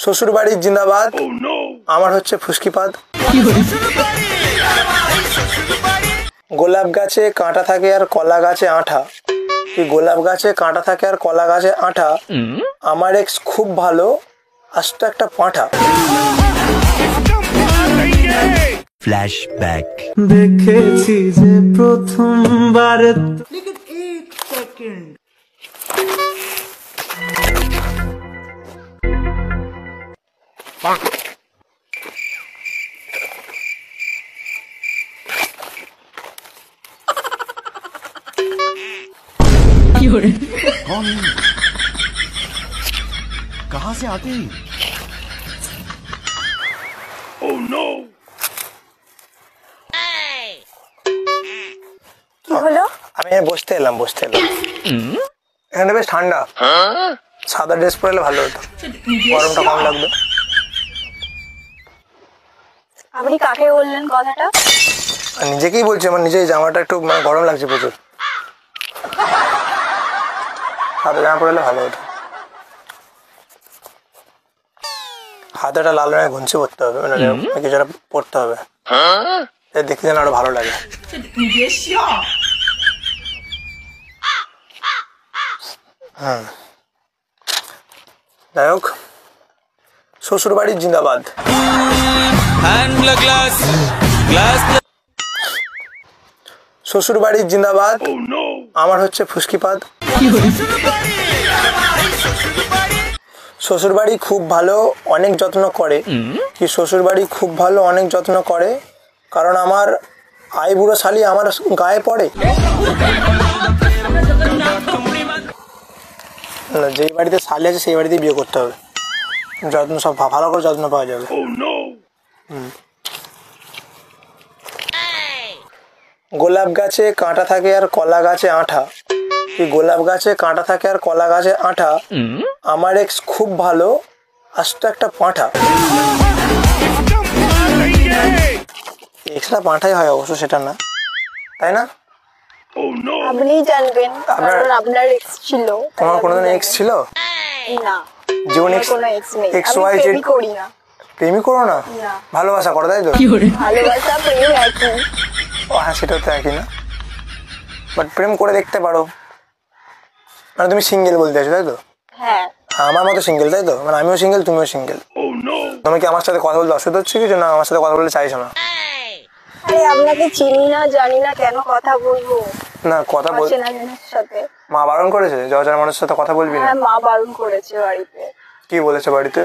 শ্বশুর বাড়ির জিন্দাবাদ। আমার হচ্ছে ফুসকিপাদ। গোলাপ গাছে কাঁটা থাকে আর কলা গাছে আঠা। কি গোলাপ গাছে কাঁটা থাকে আর কলা গাছে আঠা। আমার এক্স খুব ভালো, আস্ত একটা পাঁঠা। ফ্ল্যাশব্যাক। দেখেছি যে প্রথমবার कौन? कहाँ से आते हैं? Oh no! কি হলো? আমি বসতে এলাম। এখানে বেশ ঠান্ডা। সাদা ড্রেস পরলে ভালো হতো, গরমটা কম লাগবে। আপনি কাকে বললেন কথাটা? আর নিজেকেই বলছি, আমার নিজেই জামাটা একটু গরম লাগছে প্রচুর। সাদা জামা পরলে ভালো হতো। হাতে একটা লাল রঙের ঘুঞ্চি পরতে হবে, মানে কিছুটা পরতে হবে, দেখতে যেন আরো ভালো লাগে। যাই হোক, শ্বশুর বাড়ির জিন্দাবাদ। শ্বশুর বাড়ির জিন্দাবাদ। আমার হচ্ছে ফুসকিপাদ। শ্বশুর বাড়ি খুব ভালো, অনেক যত্ন করে। কি শ্বশুর বাড়ি খুব ভালো, অনেক যত্ন করে, কারণ আমার আইবুড়ো শালি আমার গায়ে পড়ে। যেই বাড়িতে শালি আছে সেই বাড়িতেই বিয়ে করতে হবে, যত্ন সব ভালো করে যত্ন পাওয়া যাবে। গোলাপ গাছে কাঁটা থাকে আর কলা গাছে আঠা। কি গোলাপ গাছে কাঁটা থাকে আর কলা গাছে আঠা। আমার এক্স খুব ভালো, আস্ত একটা পাঁঠা। এক্সট্রা পাঁঠাই হয় অবশ্য, সেটা না, তাই না? আপনি জানবেন, কারণ আপনার এক্স ছিল। তোমার কোনোদিন এক্স ছিল? না, জীবন এক্স কোনো এক্স নেই। এক্স আমি ওয়াই প্রেমই করি না। প্রেমই করো না? না। ভালোবাসা করো, তাই তো? ভালোবাসা প্রেম একই। ও হ্যাঁ, সেটা তো একই না, বাট প্রেম করে দেখতে পারো। মানে তুমি সিঙ্গেল বলতে চাইছো, তাই তো? হ্যাঁ। আমার মতো সিঙ্গেল, তাই তো? মানে আমিও সিঙ্গেল, তুমিও সিঙ্গেল। তুমি কি আমার সাথে কথা বলতে অসুবিধা হচ্ছে কিছু? না আমার সাথে কথা বলতে চাইছো না? আরে আপনাকে চিনি না, জানি না, কেন কথা বলবো? না কথা বল, চেনা জনের সাথে। মা বারণ করেছে যে অজানা মানুষের সাথে কথা বলবি না? হ্যাঁ, মা বারণ করেছে বাড়িতে। কি বলেছে বাড়িতে?